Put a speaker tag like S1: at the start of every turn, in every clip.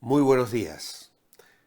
S1: Muy buenos días.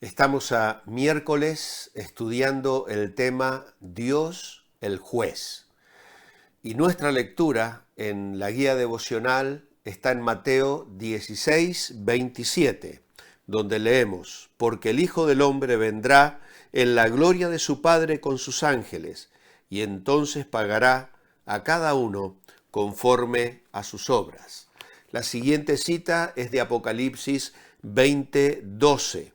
S1: Estamos a miércoles estudiando el tema Dios el juez. Y nuestra lectura en la guía devocional está en Mateo 16, 27, donde leemos: porque el Hijo del Hombre vendrá en la gloria de su Padre con sus ángeles, y entonces pagará a cada uno conforme a sus obras. La siguiente cita es de Apocalipsis 20:12.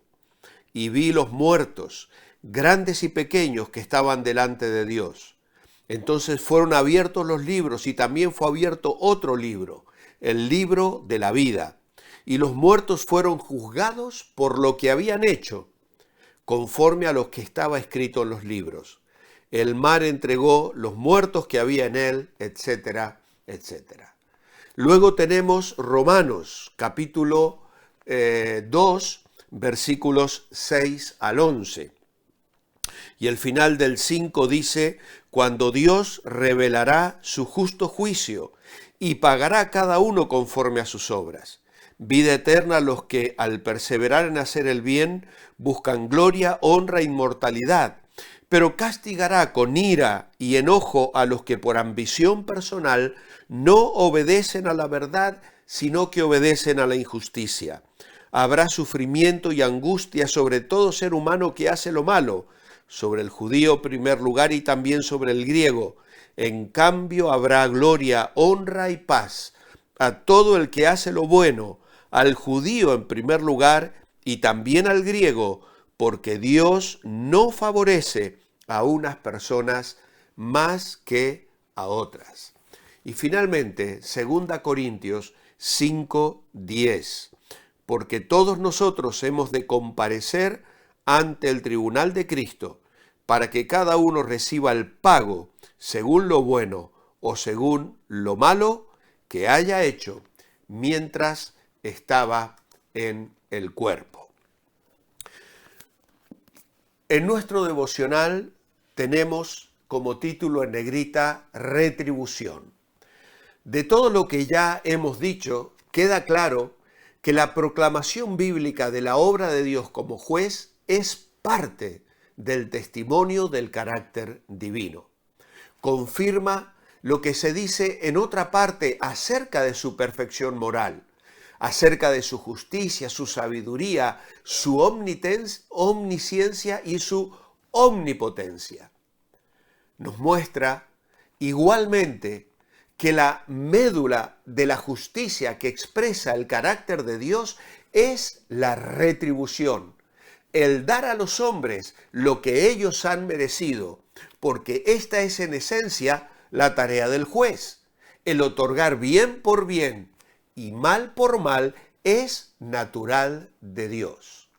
S1: Y vi los muertos, grandes y pequeños, que estaban delante de Dios. Entonces fueron abiertos los libros, y también fue abierto otro libro, el libro de la vida. Y los muertos fueron juzgados por lo que habían hecho, conforme a lo que estaba escrito en los libros. El mar entregó los muertos que había en él, etcétera, etcétera. Luego tenemos Romanos, capítulo 2, versículos 6 al 11. Y el final del 5 dice: cuando Dios revelará su justo juicio y pagará a cada uno conforme a sus obras. Vida eterna a los que, al perseverar en hacer el bien, buscan gloria, honra e inmortalidad. Pero castigará con ira y enojo a los que por ambición personal no obedecen a la verdad, sino que obedecen a la injusticia. Habrá sufrimiento y angustia sobre todo ser humano que hace lo malo, sobre el judío en primer lugar y también sobre el griego. En cambio habrá gloria, honra y paz a todo el que hace lo bueno, al judío en primer lugar y también al griego, porque Dios no favorece a unas personas más que a otras. Y finalmente, 2 Corintios 5:10. Porque todos nosotros hemos de comparecer ante el tribunal de Cristo, para que cada uno reciba el pago según lo bueno o según lo malo que haya hecho mientras estaba en el cuerpo. En nuestro devocional tenemos como título en negrita retribución. De todo lo que ya hemos dicho, queda claro que la proclamación bíblica de la obra de Dios como juez es parte del testimonio del carácter divino. Confirma lo que se dice en otra parte acerca de su perfección moral, acerca de su justicia, su sabiduría, su omnisciencia y su omnipotencia. Nos muestra igualmente que la médula de la justicia que expresa el carácter de Dios es la retribución, el dar a los hombres lo que ellos han merecido, porque esta es en esencia la tarea del juez. El otorgar bien por bien y mal por mal es natural de Dios.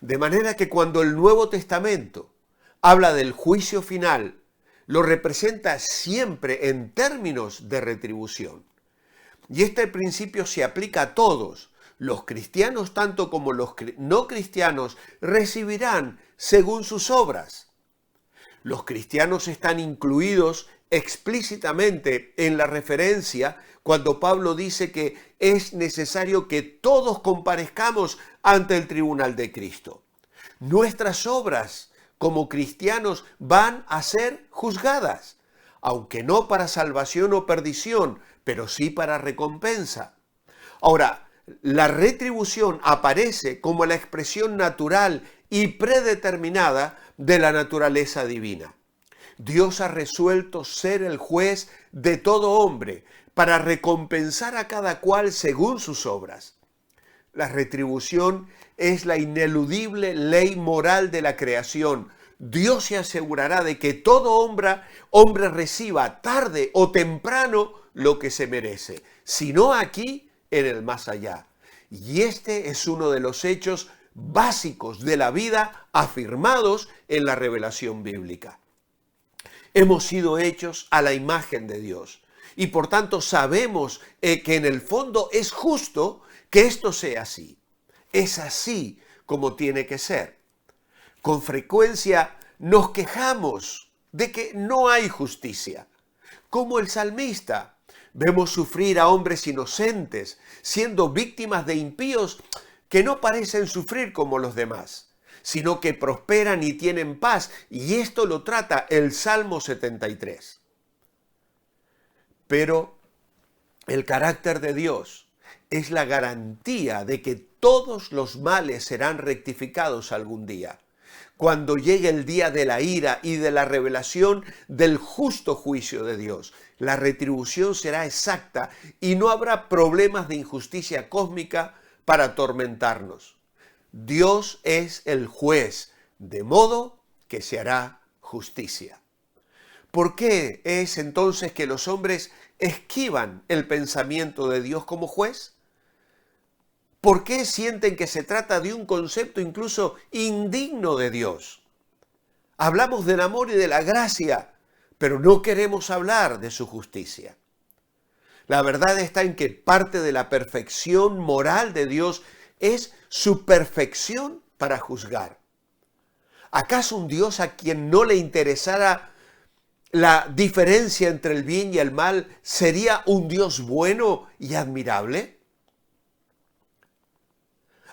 S1: De manera que cuando el Nuevo Testamento habla del juicio final, lo representa siempre en términos de retribución. Y este principio se aplica a todos. Los cristianos, tanto como los no cristianos, recibirán según sus obras. Los cristianos están incluidos explícitamente en la referencia cuando Pablo dice que es necesario que todos comparezcamos ante el tribunal de Cristo. Nuestras obras como cristianos van a ser juzgadas, aunque no para salvación o perdición, pero sí para recompensa. Ahora, la retribución aparece como la expresión natural y predeterminada de la naturaleza divina. Dios ha resuelto ser el juez de todo hombre para recompensar a cada cual según sus obras. La retribución es la ineludible ley moral de la creación. Dios se asegurará de que todo hombre reciba tarde o temprano lo que se merece, si no aquí, en el más allá. Y este es uno de los hechos básicos de la vida afirmados en la revelación bíblica. Hemos sido hechos a la imagen de Dios y por tanto sabemos que en el fondo es justo que esto sea así. Es así como tiene que ser. Con frecuencia nos quejamos de que no hay justicia. Como el salmista, Vemos sufrir a hombres inocentes, siendo víctimas de impíos que no parecen sufrir como los demás, sino que prosperan y tienen paz. Y esto lo trata el Salmo 73. Pero el carácter de Dios es la garantía de que todos los males serán rectificados algún día, cuando llegue el día de la ira y de la revelación del justo juicio de Dios. La retribución será exacta y no habrá problemas de injusticia cósmica para atormentarnos. Dios es el juez, de modo que se hará justicia. ¿Por qué es entonces que los hombres esquivan el pensamiento de Dios como juez? ¿Por qué sienten que se trata de un concepto incluso indigno de Dios? Hablamos del amor y de la gracia, pero no queremos hablar de su justicia. La verdad está en que parte de la perfección moral de Dios es su perfección para juzgar. ¿Acaso un Dios a quien no le interesara la diferencia entre el bien y el mal sería un Dios bueno y admirable?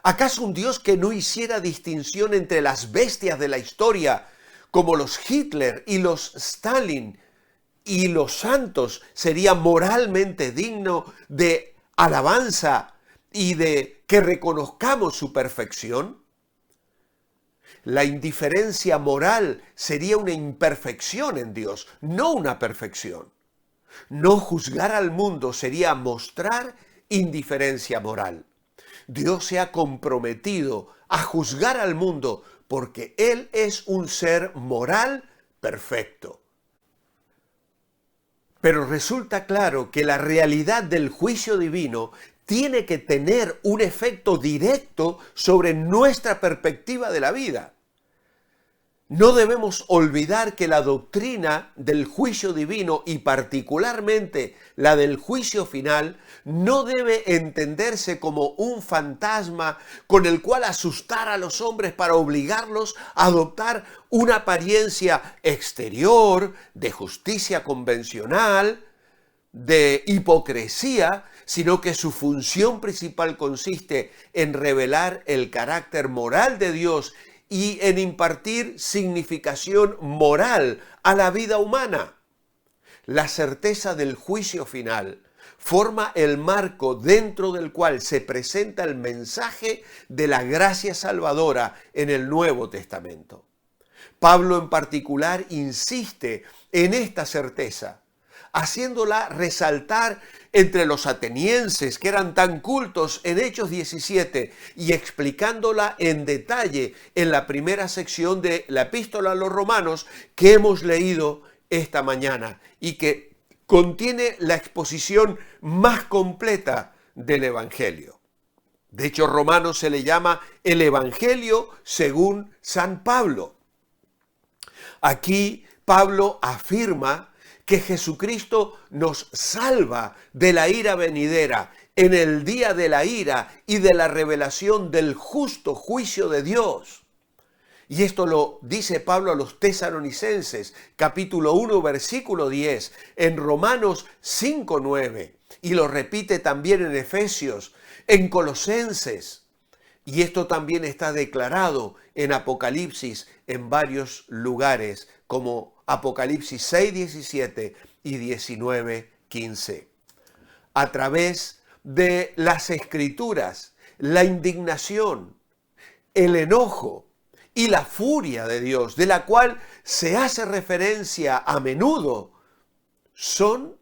S1: ¿Acaso un Dios que no hiciera distinción entre las bestias de la historia, como los Hitler y los Stalin y los santos, sería moralmente digno de alabanza y de que reconozcamos su perfección? La indiferencia moral sería una imperfección en Dios, no una perfección. No juzgar al mundo sería mostrar indiferencia moral. Dios se ha comprometido a juzgar al mundo porque Él es un ser moral perfecto. Pero resulta claro que la realidad del juicio divino tiene que tener un efecto directo sobre nuestra perspectiva de la vida. No debemos olvidar que la doctrina del juicio divino y particularmente la del juicio final no debe entenderse como un fantasma con el cual asustar a los hombres para obligarlos a adoptar una apariencia exterior de justicia convencional, de hipocresía, sino que su función principal consiste en revelar el carácter moral de Dios y en impartir significación moral a la vida humana. La certeza del juicio final forma el marco dentro del cual se presenta el mensaje de la gracia salvadora en el Nuevo Testamento. Pablo en particular insiste en esta certeza, haciéndola resaltar entre los atenienses que eran tan cultos en Hechos 17 y explicándola en detalle en la primera sección de la Epístola a los Romanos que hemos leído esta mañana y que contiene la exposición más completa del Evangelio. De hecho, Romanos se le llama el Evangelio según San Pablo. Aquí Pablo afirma que Jesucristo nos salva de la ira venidera en el día de la ira y de la revelación del justo juicio de Dios. Y esto lo dice Pablo a los Tesalonicenses, capítulo 1, versículo 10, en Romanos 5, 9, y lo repite también en Efesios, en Colosenses. Y esto también está declarado en Apocalipsis en varios lugares, como Apocalipsis 6, 17 y 19, 15. A través de las Escrituras, la indignación, el enojo y la furia de Dios, de la cual se hace referencia a menudo, son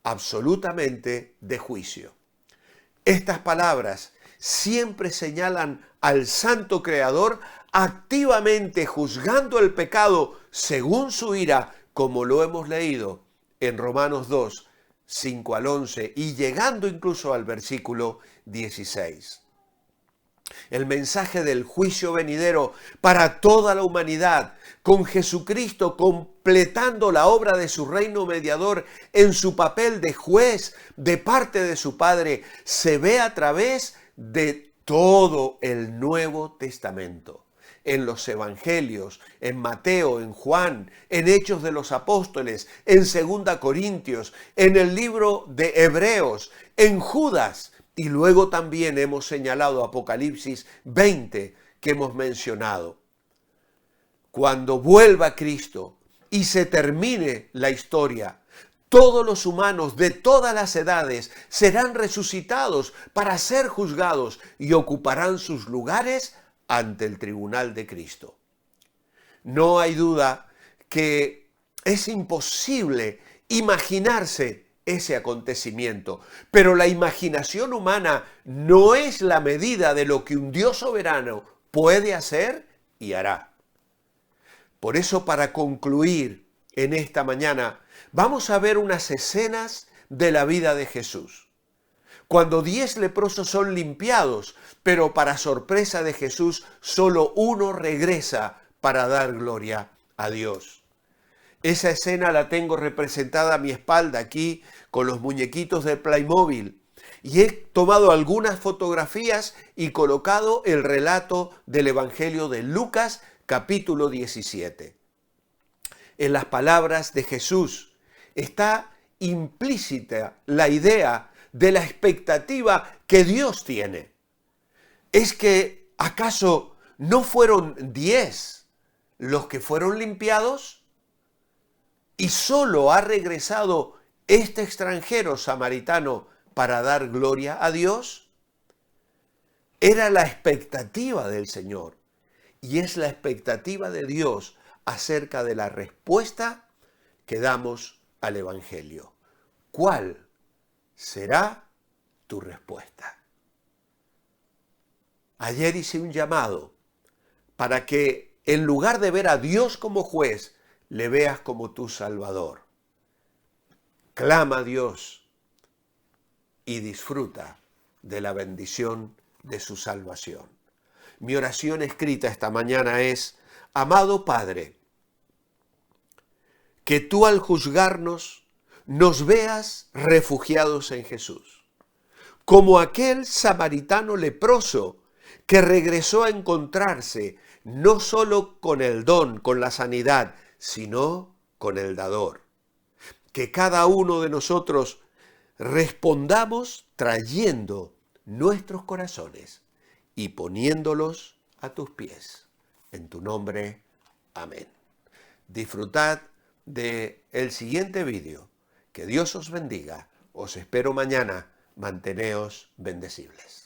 S1: absolutamente de juicio. Estas palabras siempre señalan al Santo Creador activamente juzgando el pecado según su ira, como lo hemos leído en Romanos 2, 5 al 11 y llegando incluso al versículo 16. El mensaje del juicio venidero para toda la humanidad, con Jesucristo completando la obra de su reino mediador en su papel de juez de parte de su Padre, se ve a través de todo el Nuevo Testamento. en los Evangelios, en Mateo, en Juan, en Hechos de los Apóstoles, en 2 Corintios, en el libro de Hebreos, en Judas, y luego también hemos señalado Apocalipsis 20 que hemos mencionado. Cuando vuelva Cristo y se termine la historia, todos los humanos de todas las edades serán resucitados para ser juzgados y ocuparán sus lugares ante el tribunal de Cristo. No hay duda que es imposible imaginarse ese acontecimiento, pero la imaginación humana no es la medida de lo que un Dios soberano puede hacer y hará. Por eso, para concluir en esta mañana, vamos a ver unas escenas de la vida de Jesús. Cuando 10 leprosos son limpiados, pero para sorpresa de Jesús, solo uno regresa para dar gloria a Dios. Esa escena la tengo representada a mi espalda aquí con los muñequitos de Playmobil. Y he tomado algunas fotografías y colocado el relato del Evangelio de Lucas, capítulo 17. En las palabras de Jesús está implícita la idea de la expectativa que Dios tiene. Es que, ¿acaso no fueron 10 los que fueron limpiados? ¿Y solo ha regresado este extranjero samaritano para dar gloria a Dios? Era la expectativa del Señor y es la expectativa de Dios acerca de la respuesta que damos al Evangelio. ¿Cuál será tu respuesta? Ayer hice un llamado para que en lugar de ver a Dios como juez, le veas como tu Salvador. Clama a Dios y disfruta de la bendición de su salvación. Mi oración escrita esta mañana es: amado Padre, que tú al juzgarnos nos veas refugiados en Jesús, como aquel samaritano leproso que regresó a encontrarse no solo con el don, con la sanidad, sino con el dador. Que cada uno de nosotros respondamos trayendo nuestros corazones y poniéndolos a tus pies. En tu nombre, amén. Disfrutad del siguiente vídeo. Que Dios os bendiga. Os espero mañana. Manteneos bendecibles.